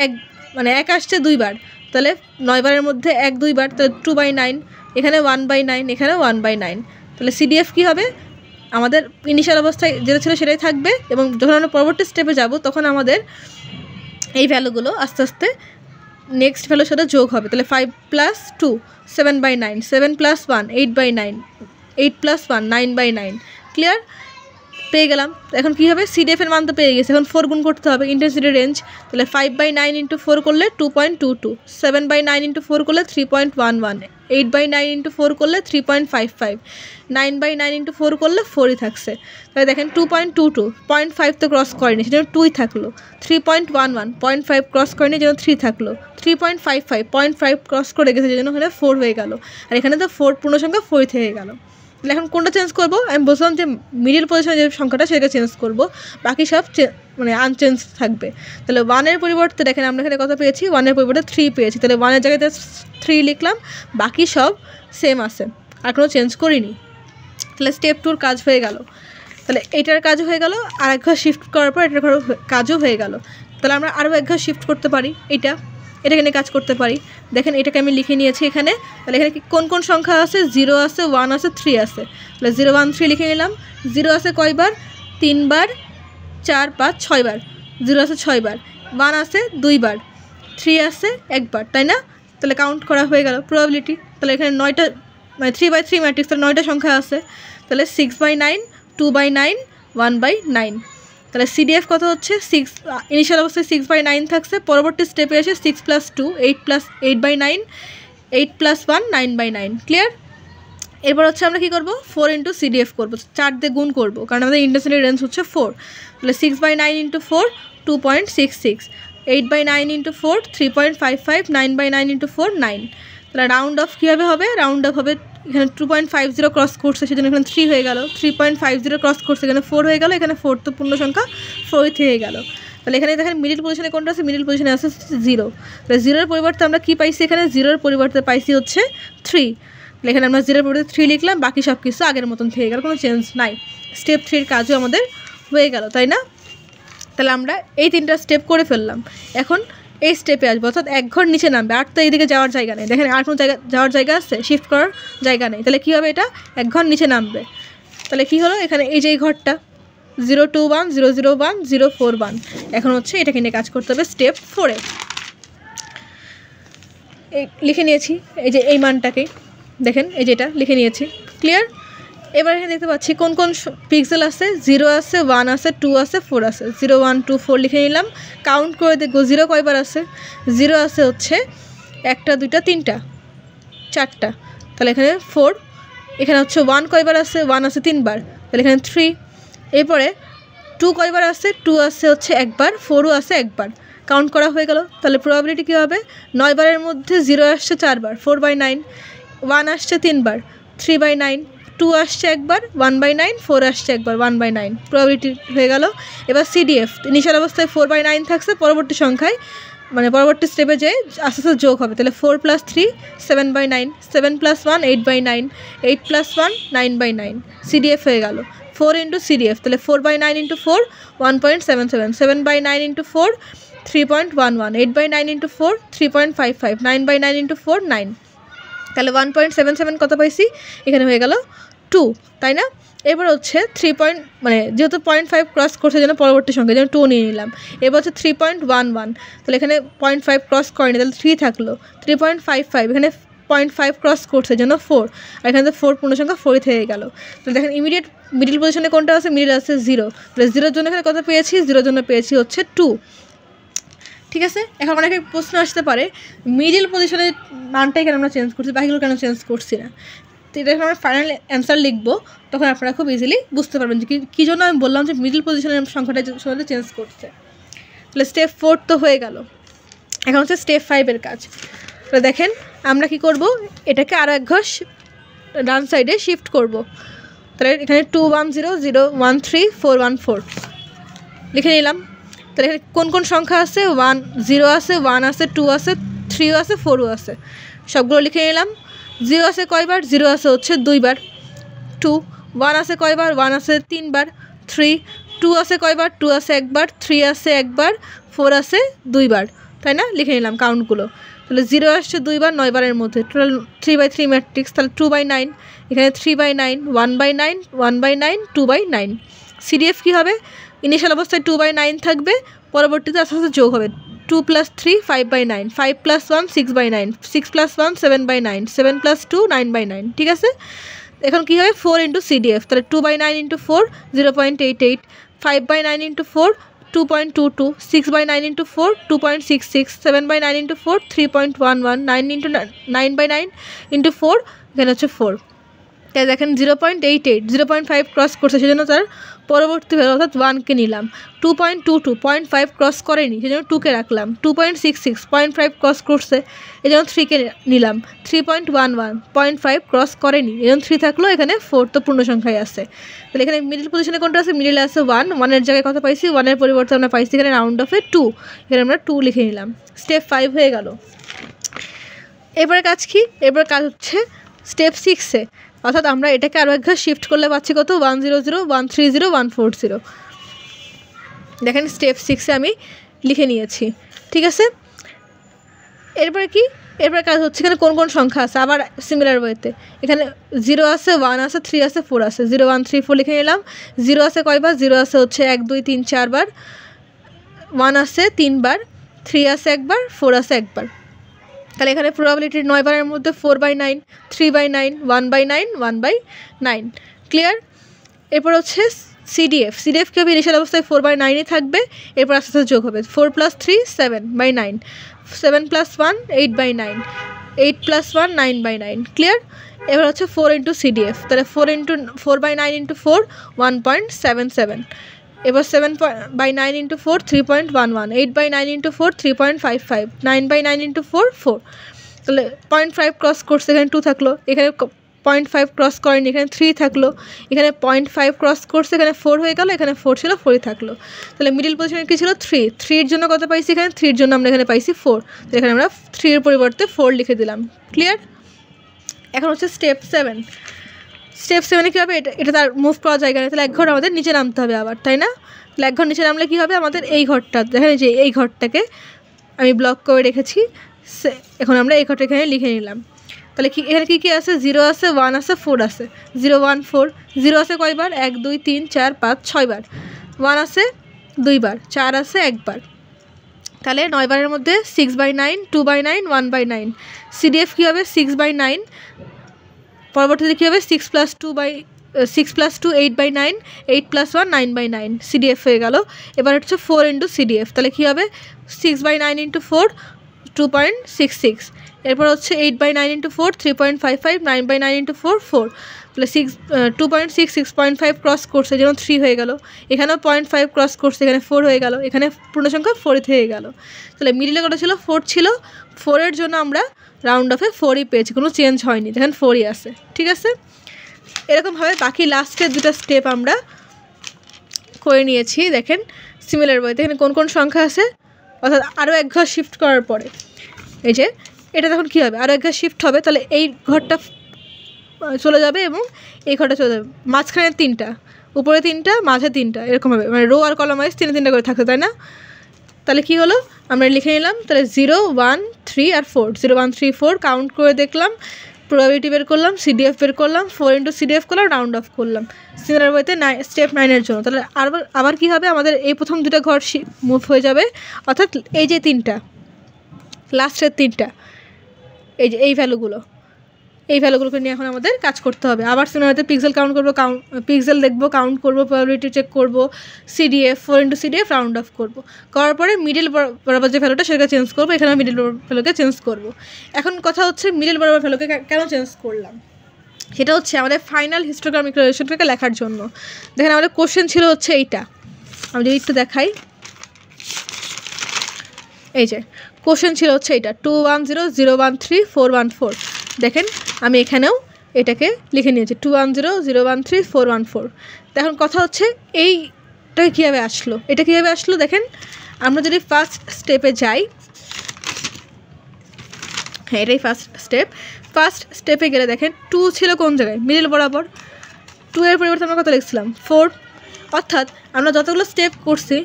1, মানে 1 আসছে 2 বার, তাহলে 9 বারের মধ্যে 1 2 বার, তাহলে 2/9। এখানে 1/9, এখানে 1/9। তাহলে সিডিএফ কী হবে, আমাদের ইনিশিয়াল অবস্থায় যেটা ছিল সেটাই থাকবে, এবং যখন আমরা পরবর্তী স্টেপে যাব তখন আমাদের এই ভ্যালুগুলো আস্তে আস্তে নেক্সট ভ্যালুর সাথে যোগ হবে। তাহলে 5 + 2 7/9, 7 + 1 8/9, 8 + 1 9/9। ক্লিয়ার? পেয়ে গেলাম। এখন কী হবে, সিডিএফের মান তো পেয়ে গেছে, এখন 4 গুণ করতে হবে ইন্টেন্সিটি রেঞ্জ। তাহলে 5/9 × 4 করলে 2.22, 7/9 × 4 করলে 3.11, 8/9 × 4 করলে 3.55, 9/9 × 4 করলে 4ই থাকছে। তাহলে দেখেন 2.22, 0.5 তো ক্রস করেনি, সেজন্য 2ই থাকলো। 3.11, 0.5 ক্রস করেনি, যেন 3 থাকলো। 3.55, 0.5 ক্রস করে গেছে, যেজন্য এখানে 4 হয়ে গেল, আর এখানে তো 4 পূর্ণ সংখ্যা 4 থেকে গেল। তাহলে এখন কোনটা চেঞ্জ করবো, আমি বলছিলাম যে মিডিল পজিশনে যে সংখ্যাটা সেটা চেঞ্জ করব, বাকি সব মানে আনচেঞ্জ থাকবে। তাহলে 1-এর পরিবর্তে দেখেন আমরা এখানে কত পেয়েছি, 1-এর পরিবর্তে 3 পেয়েছি, তাহলে 1-এর জায়গায় 3 লিখলাম, বাকি সব সেম আছে, আর কোনো চেঞ্জ করিনি। তাহলে স্টেপ 2-র কাজ হয়ে গেল। তাহলে এটার কাজও হয়ে গেল, আর এক ঘর শিফট করার পর এটার কাজও হয়ে গেল। তাহলে আমরা আরও এক ঘর শিফট করতে পারি, এটাকে নিয়ে কাজ করতে পারি। দেখেন এটাকে আমি লিখে নিয়েছি এখানে। তাহলে এখানে কোন কোন সংখ্যা আছে? 0 আছে, 1 আছে, 3 আছে। তাহলে 0 1 3 লিখে নিলাম। 0 আছে কয়বার? 3 বার, 4 5 6 বার। 0 আছে 6 বার। 1 আছে 2 বার, 3 আছে 1 বার, তাই না? তাহলে কাউন্ট করা হয়ে গেল প্রবাবিলিটি। তাহলে এখানে 9টা মানে 3/3 ম্যাট্রিক্স, তাহলে 9টা সংখ্যা আছে। তাহলে 6/9, 2/9, 1/9। তাহলে সিডিএফ কত হচ্ছে? 6 ইনিশিয়াল অবস্থায় 6/9 থাকছে, পরবর্তী স্টেপে এসে 6 + 2 8/9, 8 + 1 9/9। ক্লিয়ার? এরপর হচ্ছে আমরা কী করবো? 4 × সিডিএফ করবো, 4 দিয়ে গুণ করবো, কারণ আমাদের ইন্টেন্সিটি রেঞ্জ হচ্ছে 4। তাহলে 6/9 × 4 2.66, 8/9 × 4 3.55, 9/9 × 4 9। তাহলে রাউন্ড অফ কীভাবে হবে? রাউন্ড অফ হবে, এখানে 2.50 ক্রস করছে সেজন্য এখানে 3 হয়ে গেল, 3.50 ক্রস করছে এখানে 4 হয়ে গেল, এখানে 4 তো পূর্ণ সংখ্যা 4 হয়ে গেল। তাহলে এখানে দেখেন মিডিল পজিশনে কোনটা আছে? মিডিল পজিশনে আছে 0। তাহলে 0-এর পরিবর্তে আমরা কী পাইছি? এখানে 0-এর পরিবর্তে পাইছি হচ্ছে 3। তাহলে এখানে আমরা 0-এর পরিবর্তে 3 লিখলাম, বাকি সব কিছু আগের মতন থেকে গেল, কোনো চেঞ্জ নাই। স্টেপ 3-র কাজও আমাদের হয়ে গেল, তাই না? তাহলে আমরা এই 3টা স্টেপ করে ফেললাম। এখন এই স্টেপে আসবো, অর্থাৎ 1 ঘর নিচে নামবে। 8 তো এইদিকে যাওয়ার জায়গা নেই, দেখেন আর কোনো যাওয়ার জায়গা আছে? শিফট করার জায়গা নেই। তাহলে কী হবে? এটা 1 ঘর নিচে নামবে। তাহলে কী হলো? এখানে এই যে এই ঘরটা 0 2 1 0 0 1 0 4 1। এখন হচ্ছে এটাকে নিয়ে কাজ করতে হবে স্টেপ 4-এ। এই লিখে নিয়েছি, এই যে এই মানটাকে দেখেন, এই যেটা লিখে নিয়েছি। ক্লিয়ার? এবার এখানে দেখতে পাচ্ছি কোন কোন পিক্সেল আছে? 0 আছে, 1 আছে, 2 আছে, 4 আছে। 0 1 2 4 লিখে নিলাম। কাউন্ট করে দেখবো 0 কয়বার আছে? 0 আছে হচ্ছে 1টা 2টা 3টা 4টা। তাহলে এখানে 4। এখানে হচ্ছে 1 কয়বার আছে? 1 আছে 3 বার, তাহলে এখানে 3। এরপরে 2 কয়বার আছে? 2 আছে হচ্ছে 1 বার, 4ও আছে 1 বার। কাউন্ট করা হয়ে গেল। তাহলে প্রবাবিলিটি কী হবে? 9 বারের মধ্যে 0 আসছে 4 বার, 4/9। 1 আসছে 3 বার, 3/9। 2 আসছে 1 বার, 1/9। 4 আসছে 1 বার, 1/9। প্রবাবিলিটি হয়ে গেল। এবার সিডিএফ ইনিশিয়াল অবস্থায় 4/9 থাকছে, পরবর্তী সংখ্যায় মানে পরবর্তী স্টেপে যে আস্তে আস্তে যোগ হবে। তাহলে 4 + 3 7/9, 7 + 1 8/9, 8 + 1 9/9। সিডিএফ হয়ে গেল 4 × সিডিএফ। তাহলে 4/9 × 4 1.77, 7/9 × 4 3.11, 8/9 × 4 3.55, 9/9 × 4 9। তাহলে 1.77 কত পাইছি? এখানে হয়ে গেল 2, তাই না? এবার হচ্ছে 3 মানে যেহেতু 0.5 ক্রস করছে জন্য পরবর্তী সংখ্যা যেন 2 নিয়ে নিলাম। এবার হচ্ছে 3.11, তাহলে এখানে 0.5 ক্রস করেনি, তাহলে 3 থাকলো। 3.55, এখানে 0.5 ক্রস করছে জন্য 4, আর এখানে 4 পূর্ণ সংখ্যা 4 থেকে গেল। তাহলে দেখেন ইমিডিয়েট মিডিল পজিশনে কোনটা আছে? মিডিল আছে 0। তাহলে 0-এর জন্য এখানে কত পেয়েছি? 0-এর জন্য পেয়েছি হচ্ছে 2। ঠিক আছে? এখন অনেকে প্রশ্ন আসতে পারে মিডিল পজিশনের মানটাই কেন আমরা চেঞ্জ করছি, বাকিগুলো কেন চেঞ্জ করছি না? তো এটা যখন আমরা ফাইনাল অ্যান্সার লিখবো তখন আপনারা খুব ইজিলি বুঝতে পারবেন যে কী জন্য আমি বললাম যে মিডিল পজিশনের সংখ্যাটা সাথে চেঞ্জ করছে। তাহলে স্টেপ 4 তো হয়ে গেল। এখন হচ্ছে স্টেপ 5-এর কাজ। তো দেখেন আমরা কি করব? এটাকে আরও 1 ঘর ডান সাইডে শিফট করব। তাহলে এখানে 2 1 0 0 1 3 4 1 4 লিখে নিলাম। তাহলে এখানে কোন কোন সংখ্যা আছে? 1 0 আছে, 1 আছে, 2 আছে, 3ও আছে, 4ও আছে। সবগুলো লিখে নিলাম। 0 আছে কয়বার? 0 আছে হচ্ছে 2 বার। 2 1 আছে কয়বার? 1 আছে 3 বার। 3 2 আছে কয়বার? 2 আছে 1 বার, 3 আছে 1 বার, 4 আছে 2 বার, তাই না? লিখে নিলাম কাউন্টগুলো। তাহলে 0 আসছে 2 বার 9 বারের মধ্যে, টোটাল 3/3 ম্যাট্রিক্স। তাহলে 2/9, এখানে 3/9, 1/9, 1/9, 2/9। সিডিএফ কী হবে? ইনিশিয়াল অবস্থায় 2/9 থাকবে, পরবর্তীতে আস্তে আস্তে যোগ হবে। 2 + 3 5/9, 5 + 1 6/9, 6 + 1 7/9, 7 + 2 9/9। ঠিক আছে? এখন কী হবে? 4 × সিডিএফ। তাহলে 2/9 × 4 0.88, 5/9 × 4 2.22, 6/9 × 4 2.66, 7/9 × 4 3.11, 9/9 × 4 এখানে হচ্ছে 4। তাই দেখেন 0.88, 0.5 ক্রস করছে সেজন্য তার পরবর্তী ভ্যালু অর্থাৎ 1কে নিলাম। 2.22 0.5 ক্রস করেনি সেজন্য 2কে রাখলাম। 2.66 0.5 ক্রস করছে এজন্য 3কে নিলাম। 3.11 0.5 ক্রস করেনি এজন্য 3 থাকলো, এখানে 4 তো পূর্ণ সংখ্যায় আছে। তাহলে এখানে মিডিল পজিশনে কোনটা আছে? মিডিলে আছে 1, 1-এর জায়গায় কত পাইছি? 1-এর পরিবর্তে আমরা পাইছি এখানে রাউন্ড অফে 2, এখানে আমরা 2 লিখে নিলাম। স্টেপ 5 হয়ে গেল। এবারে কাজ কি? এবার কাজ হচ্ছে স্টেপ 6-এ, অর্থাৎ আমরা এটাকে আরও 1 ঘর শিফট করলে পাচ্ছি কত? 100 130 140। দেখেন স্টেপ 6-এ আমি লিখে নিয়েছি। ঠিক আছে? এরপরে কি, এরপরে কাজ হচ্ছে এখানে কোন কোন সংখ্যা আছে, আবার সিমিলার ওয়েতে এখানে 0 আছে, 1 আছে, 3 আছে, 4 আছে, 0 1 3 4 লিখে নিলাম। 0 আছে কয়বার, 0 আছে হচ্ছে 1 2 3 4 বার, 1 আছে 3 বার, 3 আছে একবার, 4 আছে একবার। তাহলে এখানে প্রবাবিলিটির 9 বারের মধ্যে 4/9, 3/9, 1/9, 1/9। ক্লিয়ার? এরপর হচ্ছে সিডিএফ। সিডিএফ কী হবে, ইনিশিয়াল অবস্থায় 4/9ই থাকবে, এরপর আস্তে আস্তে যোগ হবে। 4 + 3 7/9, 7 + 1 8/9, 8 + 1 9/9। ক্লিয়ার? এবার হচ্ছে 4 ইন্টু সিডিএফ, তাহলে 4/9 ইন্টু 4 1.77। এবার 7/9 ইন্টু 4 3.11, 8/9 ইন্টু 4 3.55, 9/9 ইন্টু 4 4। তাহলে 0.5 ক্রস করছে, এখানে 2 থাকলো, এখানে 0.5 ক্রস করেনি, এখানে 3 থাকলো, এখানে 0.5 ক্রস করছে, এখানে 4 হয়ে গেল, এখানে 4 ছিল, 4ই থাকলো। তাহলে মিডিল পজিশনে কী ছিল, 3। 3-এর জন্য কত পাইছি, এখানে 3-এর জন্য আমরা এখানে পাইছি 4। তো এখানে আমরা 3-এর পরিবর্তে 4 লিখে দিলাম। ক্লিয়ার? এখন হচ্ছে স্টেপ 7। স্টেপ 7-এ কী হবে, এটা তার মুভ করা জায়গা নেই, তাহলে এক ঘর আমাদের নিচে নামতে হবে আবার, তাই না? তাহলে এক ঘর নিচে নামলে কী হবে, আমাদের এই ঘরটা, দেখেন যে এই ঘরটাকে আমি ব্লক করে রেখেছি, এখন আমরা এই ঘরটা এখানে লিখে নিলাম। তাহলে কি এখানে কী কী আছে, 0 আছে, 1 আছে, 4 আছে, 0 1 4। 0 আছে কয়বার, 1 2 3 4 5 6 বার, 1 আছে 2 বার, 4 আছে 1 বার। তাহলে 9 বারের মধ্যে 6/9, 2/9, 1/9। সিডিএফ কী হবে, 6/9, পরবর্তীতে কী হবে, 6 + 2 8/9, 8 + 1 9/9, সিডিএফ হয়ে গেল। এবার হচ্ছে 4 ইন্টু সিডিএফ, তাহলে কী হবে, 6/9 ইন্টু 4 2.66। এরপর হচ্ছে 8/9 ইন্টু 4 3.55, 9/9 ইন্টু 4 4। তাহলে 2.6 6.5 ক্রস করছে, যেন 3 হয়ে গেল, এখানেও 0.5 ক্রস করছে, এখানে 4 হয়ে গেল, এখানে পূর্ণ সংখ্যা 4 হয়ে গেল। তাহলে মিডিলে কত ছিল, 4 ছিল, 4-এর জন্য আমরা রাউন্ড অফে 4ই পেয়েছি, কোনো চেঞ্জ হয়নি, দেখেন 4ই আছে। ঠিক আছে? এরকমভাবে বাকি লাস্টের দুটো স্টেপ আমরা করে নিয়েছি। দেখেন সিমিলার ওয়েতে এখানে কোন কোন সংখ্যা আছে, অর্থাৎ আরও এক ঘর শিফট করার পরে এই যে এটা তখন কী হবে, আরও এক ঘর শিফট হবে, তাহলে এই ঘরটা চলে যাবে এবং এই ঘরটা চলে যাবে, মাঝখানে 3টা, উপরে 3টা, মাঝে 3টা, এরকম হবে, মানে রো আর কলাম ওয়াইজ 3-3 করে থাকতো, তাই না? তাহলে কী হলো, আমরা লিখে নিলাম, তাহলে 0 1 3 আর 4, 0 1 3 4 কাউন্ট করে দেখলাম, প্রবাবিলিটি বের করলাম, সিডিএফ বের করলাম, 4 ইন্টু সিডিএফ করলাম, রাউন্ড অফ করলাম সিমিলার ওয়েতে স্টেপ 9-এর জন্য। তাহলে আবার কী হবে, আমাদের এই প্রথম দুটো ঘর মুভ হয়ে যাবে, অর্থাৎ এই যে 3টা লাস্টের 3টা, এই যে এই ভ্যালুগুলোকে নিয়ে এখন আমাদের কাজ করতে হবে। আবার সিমিলারতে পিক্সেল কাউন্ট করবো, পিক্সেল দেখবো, কাউন্ট করবো, প্রবাবিলিটি চেক করবো, CDF 4 into CDF round of করবো, করার পরে মিডিল বরাবর যে ভ্যালুটা সেটাকে চেঞ্জ করবো, এখানে মিডিল ভ্যালুকে চেঞ্জ করবো। এখন কথা হচ্ছে মিডিল বরাবর ভ্যালুকে কেন চেঞ্জ করলাম, সেটা হচ্ছে আমাদের ফাইনাল হিস্টোগ্রামিক রিলেশনটাকে লেখার জন্য। দেখেন আমাদের কোশ্চেন ছিল হচ্ছে এইটা, আমি যদি একটু দেখাই, এই যে কোশ্চেন ছিল হচ্ছে এইটা 2 1 0 0 1 3 4 1 4। দেখেন আমি এখানেও এটাকে লিখে নিয়েছি 2 1 0 0 1 3 4 1 4। এখন কথা হচ্ছে এইটা কীভাবে আসলো, এটা কীভাবে আসলো, দেখেন আমরা যদি ফার্স্ট স্টেপে যাই, হ্যাঁ এটাই ফার্স্ট স্টেপে গেলে দেখেন 2 ছিল কোন জায়গায়, মিডল বরাবর, 2-এর পরিবর্তে আমরা কত লিখছিলাম 4, অর্থাৎ আমরা যতগুলো স্টেপ করছি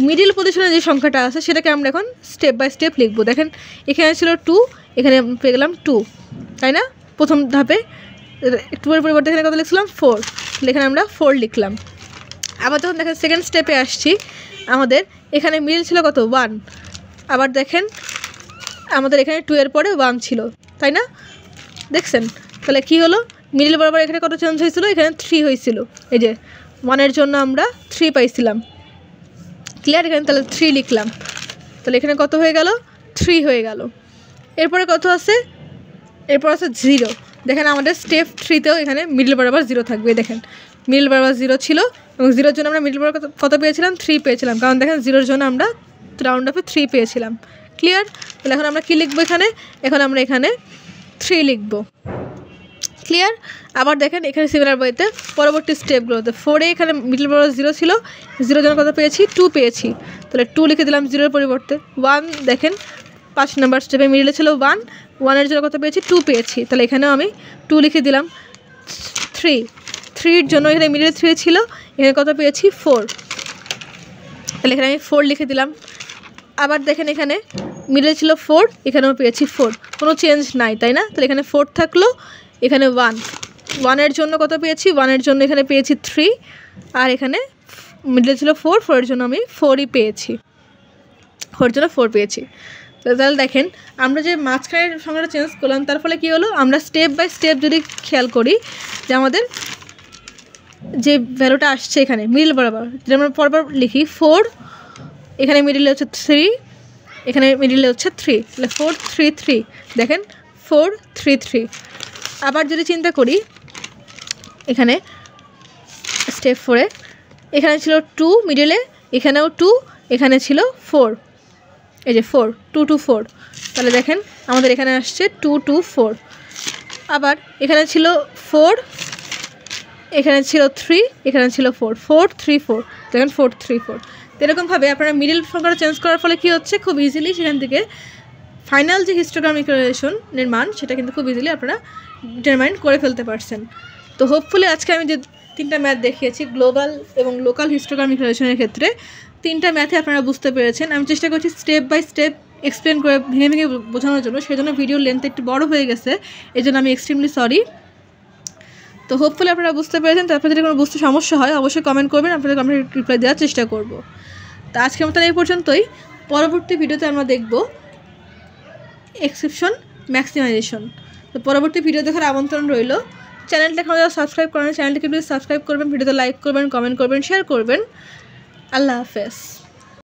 মিডিল পজিশনে যে সংখ্যাটা আছে সেটাকে আমরা এখন স্টেপ বাই স্টেপ লিখবো। দেখেন এখানে ছিল 2, এখানে পেয়ে গেলাম 2, তাই না? প্রথম ধাপে 2-এর পরিবর্তে এখানে কত লিখছিলাম 4, এখানে আমরা 4 লিখলাম। আবার যখন দেখেন সেকেন্ড স্টেপে আসছি, আমাদের এখানে মিডিল ছিল কত 1, আবার দেখেন আমাদের এখানে 2-এর পরে 1 ছিল, তাই না? দেখছেন তাহলে কি হলো, মিডিল বরাবর এখানে কত চেঞ্জ হয়েছিল, এখানে 3 হয়েছিল, এই যে 1-এর জন্য আমরা 3 পাইছিলাম। ক্লিয়ার? এখানে তাহলে 3 লিখলাম, তাহলে এখানে কত হয়ে গেল 3 হয়ে গেল। এরপরে কত আছে, এরপর আছে 0। দেখেন আমাদের স্টেপ 3-তেও এখানে মিডল বরাবর 0 থাকবে, দেখেন মিডল বরাবর 0 ছিল এবং 0-এর জন্য আমরা মিডল বরাবর কত পেয়েছিলাম 3 পেয়েছিলাম, কারণ দেখেন 0-এর জন্য আমরা রাউন্ড অফে 3 পেয়েছিলাম। ক্লিয়ার? তাহলে এখন আমরা কী লিখবো, এখন আমরা এখানে 3 লিখব। ক্লিয়ার? আবার দেখেন এখানে সিমিলার বইতে পরবর্তী স্টেপগুলোতে 4-এ এখানে মিডল বরাবর 0 ছিল, 0-এর জন্য কত পেয়েছি 2 পেয়েছি, তাহলে 2 লিখে দিলাম 0-এর পরিবর্তে। 1 দেখেন 5 নম্বর স্টেপে মিডলে ছিল 1-এর জন্য কত পেয়েছি 2 পেয়েছি, তাহলে এখানেও আমি 2 লিখে দিলাম। 3-এর জন্য এখানে মিডলে 3 ছিল, এখানে কত পেয়েছি 4, তাহলে এখানে আমি 4 লিখে দিলাম। আবার দেখেন এখানে মিডলে ছিল 4, এখানেও পেয়েছি 4, কোনো চেঞ্জ নাই, তাই না? তাহলে এখানে 4 থাকলো, এখানে 1 জন্য কত পেয়েছি? 1 জন্য এখানে পেয়েছি 3, আর এখানে মিডলে ছিল 4 জন্য আমি 4ই পেয়েছি, 4 জন্য 4 পেয়েছি। তো তাহলে দেখেন আমরা যে মাঝখানের সংখ্যাটা চেঞ্জ করলাম, তার ফলে কী হলো, আমরা স্টেপ বাই স্টেপ যদি খেয়াল করি যে আমাদের যে ভ্যালুটা আসছে এখানে মিডল বরাবর, যদি আমরা পরপর লিখি 4, এখানে মিডলে হচ্ছে 3, এখানে মিডলে হচ্ছে 3, তাহলে 4 3 3, দেখেন 4 3 3। আবার যদি চিন্তা করি এখানে স্টেপ 4-এ এখানে ছিল 2 মিডলে, এখানেও 2, এখানে ছিল 4, এই যে 4 2 2 4, তাহলে দেখেন আমাদের এখানে আসছে 2 2 4। আবার এখানে ছিল 4, এখানে ছিল 3, এখানে ছিল 4 4 3 4, দেখেন 4 3 4। এরকমভাবে আপনারা মিডল সংখ্যাটা চেঞ্জ করার ফলে কী হচ্ছে, খুব ইজিলি সেখান থেকে ফাইনাল যে হিস্টোগ্রামিক রিলেশনের মান সেটা কিন্তু খুব ইজিলি আপনারা ডিটারমাইন করে ফেলতে পারছেন। তো হোপফুলি আজকে আমি যে 3টা ম্যাথ দেখিয়েছি গ্লোবাল এবং লোকাল হিস্টোগ্রামিক রিলেশনের ক্ষেত্রে 3টা ম্যাথে আপনারা বুঝতে পেরেছেন। আমি চেষ্টা করছি স্টেপ বাই স্টেপ এক্সপ্লেন করে ভেঙে ভেঙে বোঝানোর জন্য, সেই জন্য ভিডিও লেন্থ একটু বড় হয়ে গেছে, এই জন্য আমি এক্সট্রিমলি সরি। তো হোপফুলি আপনারা বুঝতে পেরেছেন। তো আপনাদের কোনো বুঝতে সমস্যা হয় অবশ্যই কমেন্ট করবেন, আপনাদের কমেন্ট রিপ্লাই দেওয়ার চেষ্টা করব। তো আজকের মতন এই পর্যন্তই। পরবর্তী ভিডিওতে আমরা দেখব এক্সেপশন ম্যাক্সিমাইজেশন। তো পরবর্তী ভিডিও দেখার আমন্ত্রণ রইল। চ্যানেলটা এখন যারা সাবস্ক্রাইব করেন চ্যানেলটিকে প্লিজ সাবস্ক্রাইব করবেন, ভিডিওতে লাইক করবেন, কমেন্ট করবেন, শেয়ার করবেন। আল্লাহ হাফেজ।